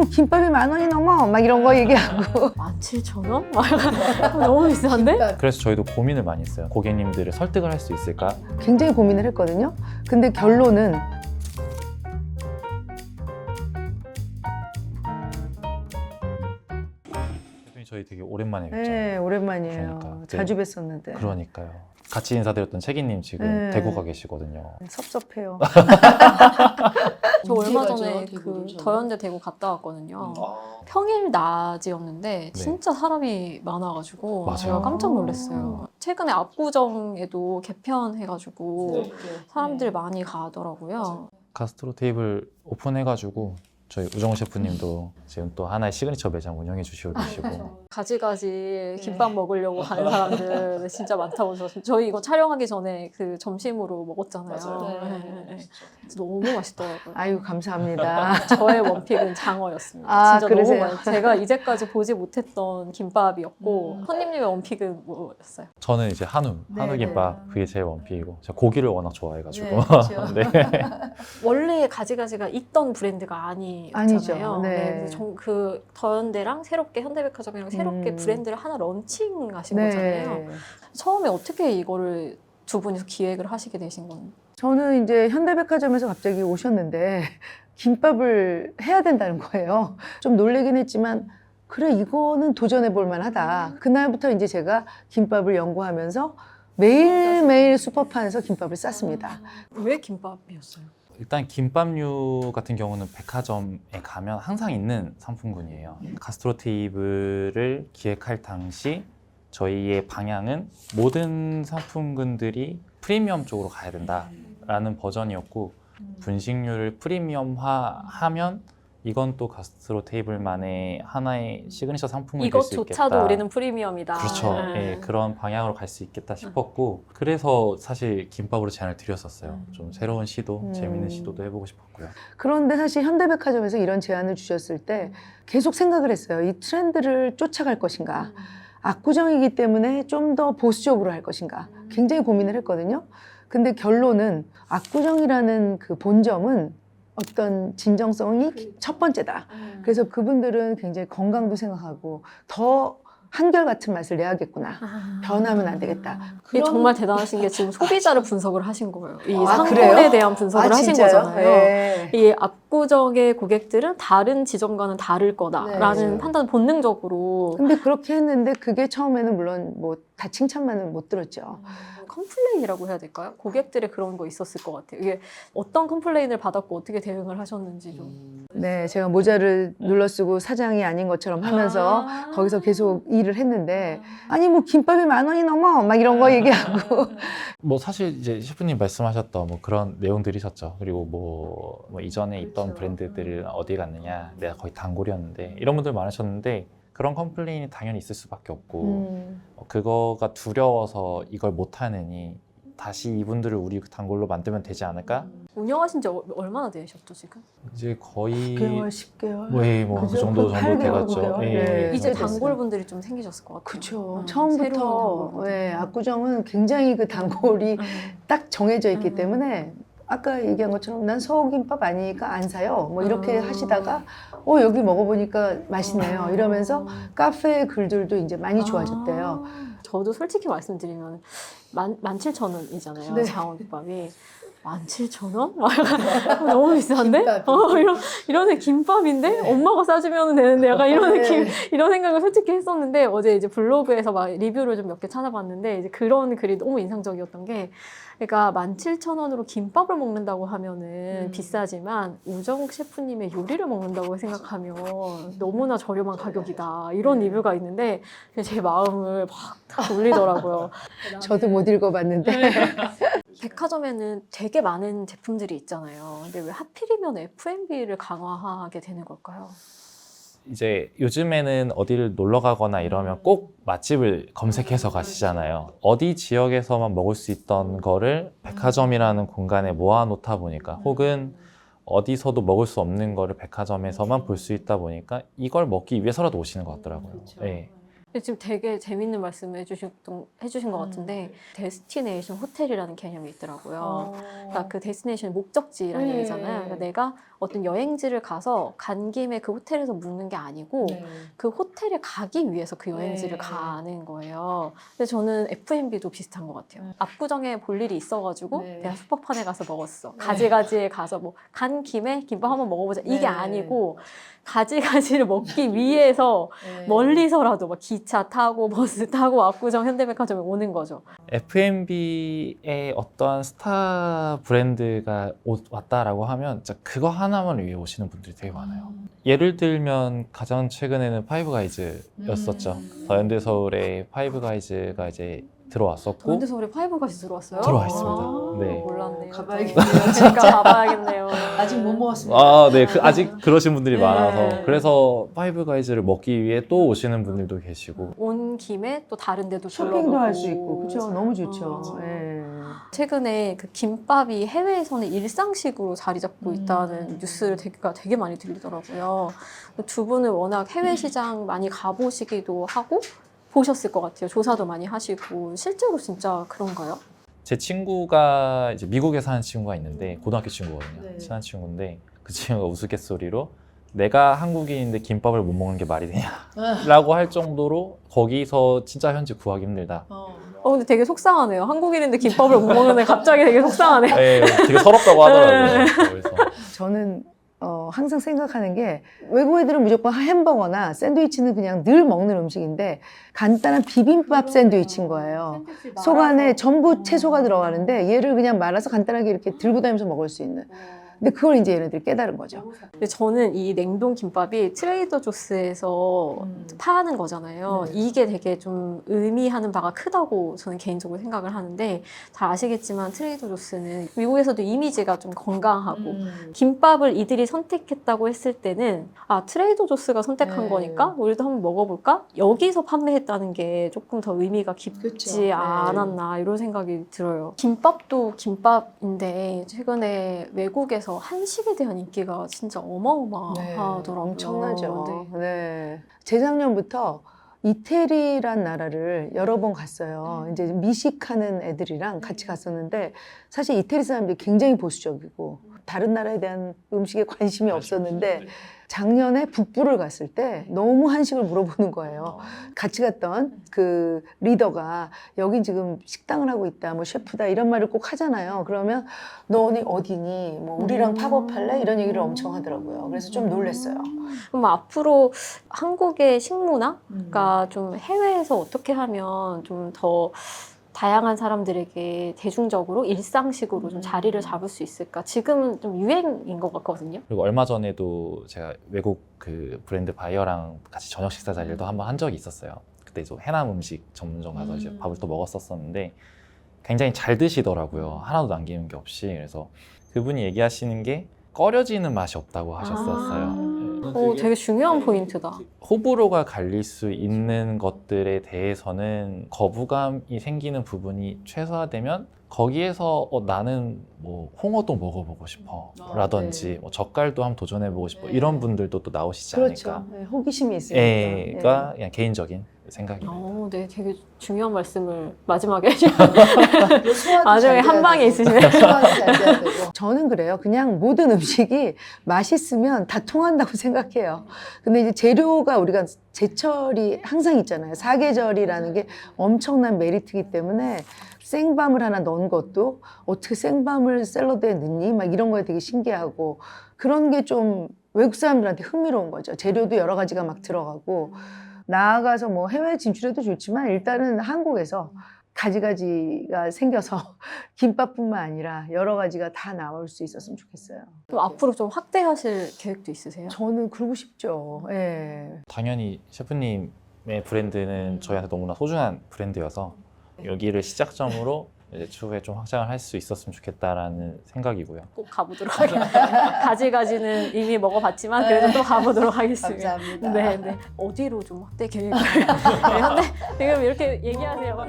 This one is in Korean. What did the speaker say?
뭐 김밥이 10,000원이 넘어 막 이런 거 얘기하고 17,000원? 너무 비싼데? 그래서 저희도 고민을 많이 했어요. 고객님들을 설득을 할 수 있을까? 굉장히 고민을 했거든요. 근데 결론은 대표님 저희 되게 오랜만에 뵙죠. 네, 오랜만이에요. 그러니까. 자주 뵀었는데 그러니까요. 같이 인사드렸던 책임님 지금 네. 대구 가 계시거든요. 섭섭해요. 저 얼마 언제 전에 가죠, 그 대구를 저는? 더현대 대구 갔다 왔거든요. 아. 평일 낮이었는데 네. 진짜 사람이 많아가지고 맞아요. 제가 깜짝 놀랐어요. 최근에 압구정에도 개편해가지고 사람들이 많이 가더라고요. 가스트로 테이블 오픈해가지고 저희 우정우 셰프님도 지금 또 하나의 시그니처 매장 운영해 주시고 계시고 가지가지 김밥 먹으려고 가는 사람들 진짜 많다고 저희 이거 촬영하기 전에 그 점심으로 먹었잖아요. 맞아요. 네. 너무 맛있더라고요. 아유 감사합니다. 저의 원픽은 장어였습니다. 아, 진짜 그러세요? 너무 맛있어요. 제가 이제까지 보지 못했던 김밥이었고 손님님의 원픽은 뭐였어요? 저는 이제 한우 네, 김밥 그게 제일 원픽이고 제가 고기를 워낙 좋아해가지고 네, 그렇죠. 네. 원래 가지가지가 있던 브랜드가 아니죠. 아니잖아요. 네. 그래서 그 더현대랑 새롭게 현대백화점이랑 새롭게 브랜드를 하나 런칭하신 거잖아요. 네. 처음에 어떻게 이거를 두 분이서 기획을 하시게 되신 건가요? 저는 이제 현대백화점에서 갑자기 오셨는데 김밥을 해야 된다는 거예요. 좀 놀라긴 했지만 그래 이거는 도전해 볼 만하다. 그날부터 이제 제가 김밥을 연구하면서 매일매일 슈퍼판에서 김밥을 쌌습니다. 왜 김밥이었어요? 일단 김밥류 같은 경우는 백화점에 가면 항상 있는 상품군이에요. 가스트로 테이블을 기획할 당시 저희의 방향은 모든 상품군들이 프리미엄 쪽으로 가야 된다라는 버전이었고 분식류를 프리미엄화하면 이건 또 가스트로 테이블만의 하나의 시그니처 상품이 될 수 있겠다. 이것조차도 우리는 프리미엄이다. 그렇죠. 네. 예, 그런 방향으로 갈 수 있겠다 싶었고 그래서 사실 김밥으로 제안을 드렸었어요. 좀 새로운 시도, 재밌는 시도도 해보고 싶었고요. 그런데 사실 현대백화점에서 이런 제안을 주셨을 때 계속 생각을 했어요. 이 트렌드를 쫓아갈 것인가. 압구정이기 때문에 좀 더 보수적으로 할 것인가. 굉장히 고민을 했거든요. 근데 결론은 압구정이라는 그 본점은 어떤 진정성이 첫 번째다. 그래서 그분들은 굉장히 건강도 생각하고 더 한결같은 맛을 내야겠구나. 변하면 안 되겠다. 이게 정말 대단하신 게 지금 소비자를 분석을 하신 거예요. 이 아, 상권에 그래요? 대한 분석을 하신 진짜요? 거잖아요. 네. 이 압구정의 고객들은 다른 지점과는 다를 네, 거다라는 맞아요. 판단 본능적으로 근데 그렇게 했는데 그게 처음에는 물론 뭐 다 칭찬만은 못 들었죠. 컴플레인이라고 해야 될까요? 고객들의 그런 거 있었을 것 같아요. 이게 어떤 컴플레인을 받았고 어떻게 대응을 하셨는지 좀. 네, 제가 모자를 눌러쓰고 사장이 아닌 것처럼 하면서 거기서 계속 일을 했는데 아니 뭐 김밥이 10,000원이 넘어 막 이런 거 얘기하고 뭐 사실 이제 셰프님 말씀하셨던 뭐 그런 내용들이셨죠. 그리고 뭐 이전에 있던 브랜드들을 어디 갔느냐, 내가 거의 단골이었는데 이런 분들 많으셨는데 그런 컴플레인이 당연히 있을 수밖에 없고 그거가 두려워서 이걸 못하느니 다시 이분들을 우리 단골로 만들면 되지 않을까? 운영하신 지 얼마나 되셨죠 지금? 이제 거의 6개월, 10개월. 뭐그 그죠? 정도 8개월, 돼갔죠. 9개월. 예. 네. 이제 됐어요. 단골분들이 좀 생기셨을 것 같아요. 그쵸. 새로운 처음부터 단골분들. 네, 압구정은 굉장히 그 단골이 딱 정해져 있기 때문에 아까 얘기한 것처럼 난 서울김밥 아니니까 안 사요. 뭐 이렇게 하시다가 여기 먹어보니까 맛있네요. 이러면서 카페 글들도 이제 많이 좋아졌대요. 저도 솔직히 말씀드리면 17,000원이잖아요. 네. 장어김밥이 17,000원? 너무 비싼데? 김밥이. 이런 김밥인데? 엄마가 싸주면 되는데 약간 이런 네. 느낌, 이런 생각을 솔직히 했었는데 어제 이제 블로그에서 막 리뷰를 좀 몇 개 찾아봤는데 이제 그런 글이 너무 인상적이었던 게 그러니까 17,000원으로 김밥을 먹는다고 하면은 비싸지만 우정욱 셰프님의 요리를 먹는다고 생각하면 너무나 저렴한 가격이다. 이런 리뷰가 있는데 제 마음을 막 돌리더라고요. 저도 못 읽어봤는데. 백화점에는 되게 많은 제품들이 있잖아요. 근데 왜 하필이면 F&B를 강화하게 되는 걸까요? 이제 요즘에는 어디를 놀러 가거나 이러면 꼭 맛집을 검색해서 가시잖아요. 어디 지역에서만 먹을 수 있던 거를 백화점이라는 공간에 모아놓다 보니까 혹은 어디서도 먹을 수 없는 거를 백화점에서만 볼 수 있다 보니까 이걸 먹기 위해서라도 오시는 것 같더라고요. 네. 지금 되게 재밌는 말씀을 해주신 것 같은데 데스티네이션 호텔이라는 개념이 있더라고요. 그러니까 그 데스티네이션 목적지라는 네. 얘기잖아요. 그러니까 내가 어떤 여행지를 가서 간 김에 그 호텔에서 묵는 게 아니고 그 호텔에 가기 위해서 그 여행지를 네. 가는 거예요. 근데 저는 F&B도 비슷한 것 같아요. 압구정에 볼 일이 있어가지고 네. 내가 슈퍼판에 가서 먹었어. 가지가지에 가서 뭐 간 김에 김밥 한번 먹어보자. 이게 네. 아니고 가지가지를 먹기 위해서 멀리서라도 막 기차 타고 버스 타고 압구정 현대백화점에 오는 거죠. F&B의 어떠한 스타 브랜드가 왔다라고 하면 진짜 그거 하나만 위해 오시는 분들이 되게 많아요. 예를 들면 가장 최근에는 파이브가이즈였었죠. 더현대서울에 파이브가이즈가 이제 들어왔었고 현대서울에 파이브가이즈 들어왔어요? 들어와 있습니다. 아, 네. 몰랐네요. 가봐야겠네요. 그러니까 가봐야겠네요. 아직 못 먹었습니다. 아, 네. 아직 그러신 분들이 네. 많아서 그래서 파이브가이즈를 먹기 위해 또 오시는 분들도 계시고 온 김에 또 다른 데도 쇼핑도 할 수 둘러보고. 있고, 그렇죠. 너무 좋죠. 아. 예. 최근에 그 김밥이 해외에서는 일상식으로 자리 잡고 있다는 뉴스를 되게 많이 들리더라고요. 두 분은 워낙 해외 시장 많이 가보시기도 하고 보셨을 것 같아요. 조사도 많이 하시고 실제로 진짜 그런가요? 제 친구가 이제 미국에 사는 친구가 있는데 고등학교 친구거든요. 네. 친한 친구인데 그 친구가 우스갯소리로 내가 한국인인데 김밥을 못 먹는 게 말이 되냐 라고 할 정도로 거기서 진짜 현지 구하기 힘들다. 근데 되게 속상하네요. 한국인인데 김밥을 못 먹는데 갑자기 되게 속상하네요. 네, 되게 서럽다고 하더라고요. 그래서 저는 항상 생각하는 게 외국 애들은 무조건 햄버거나 샌드위치는 그냥 늘 먹는 음식인데 간단한 비빔밥 샌드위치인 거예요. 속 안에 전부 채소가 들어가는데 얘를 그냥 말아서 간단하게 이렇게 들고 다니면서 먹을 수 있는. 근데 그걸 이제 얘네들이 깨달은 거죠. 근데 저는 이 냉동 김밥이 트레이더 조스에서 파는 거잖아요. 네. 이게 되게 좀 의미하는 바가 크다고 저는 개인적으로 생각을 하는데 잘 아시겠지만 트레이더 조스는 미국에서도 이미지가 좀 건강하고 김밥을 이들이 선택했다고 했을 때는 트레이더 조스가 선택한 네. 거니까 우리도 한번 먹어볼까? 여기서 판매했다는 게 조금 더 의미가 깊지 그쵸. 네. 않았나 이런 생각이 들어요. 김밥도 김밥인데 최근에 외국에서 한식에 대한 인기가 진짜 어마어마하더라고요. 엄청나죠. 네. 네. 재작년부터 이태리란 나라를 여러 번 갔어요. 이제 미식하는 애들이랑 같이 갔었는데 사실 이태리 사람들이 굉장히 보수적이고 다른 나라에 대한 음식에 관심이 없었는데 작년에 북부를 갔을 때 너무 한식을 물어보는 거예요. 같이 갔던 그 리더가 여긴 지금 식당을 하고 있다, 뭐 셰프다 이런 말을 꼭 하잖아요. 그러면 너네 어디니? 뭐 우리랑 팝업할래? 이런 얘기를 엄청 하더라고요. 그래서 좀 놀랐어요. 그럼 앞으로 한국의 식문화가 좀 해외에서 어떻게 하면 좀 더 다양한 사람들에게 대중적으로 일상식으로 좀 자리를 잡을 수 있을까? 지금은 좀 유행인 것 같거든요. 그리고 얼마 전에도 제가 외국 그 브랜드 바이어랑 같이 저녁 식사 자리도 한번 한 적이 있었어요. 그때 저 해남 음식 전문점 가서 이제 밥을 또 먹었었는데 굉장히 잘 드시더라고요. 하나도 남기는 게 없이. 그래서 그분이 얘기하시는 게 꺼려지는 맛이 없다고 하셨었어요. 되게 중요한 포인트다. 호불호가 갈릴 수 있는 것들에 대해서는 거부감이 생기는 부분이 최소화되면 거기에서 나는 뭐 홍어도 먹어보고 싶어 라든지 뭐 젓갈도 한번 도전해보고 싶어 이런 분들도 또 나오시지 그렇죠. 않을까. 네, 호기심이 있으니까. 가 그냥 개인적인 생각입니다. 네, 되게 중요한 말씀을 마지막에 해주셨어요. 나중에 한 방에 있으시네. 저는 그래요. 그냥 모든 음식이 맛있으면 다 통한다고 생각해요. 근데 이제 재료가 우리가 제철이 항상 있잖아요. 사계절이라는 게 엄청난 메리트이기 때문에 생밤을 하나 넣은 것도 어떻게 생밤을 샐러드에 넣니? 막 이런 거에 되게 신기하고 그런 게 좀 외국 사람들한테 흥미로운 거죠. 재료도 여러 가지가 막 들어가고 나아가서 뭐 해외 진출해도 좋지만 일단은 한국에서 가지가지가 생겨서 김밥뿐만 아니라 여러 가지가 다 나올 수 있었으면 좋겠어요. 또 앞으로 좀 확대하실 계획도 있으세요? 저는 그러고 싶죠. 예. 당연히 셰프님의 브랜드는 저희한테 너무나 소중한 브랜드여서 여기를 시작점으로 이제 추후에 좀 확장을 할 수 있었으면 좋겠다라는 생각이고요. 꼭 가보도록 하겠습니다. 가지가지는 이미 먹어봤지만 그래도 또 가보도록 하겠습니다. 감사합니다. 네. 어디로 좀 확대 계획을? 네, 근데 지금 이렇게 얘기하세요.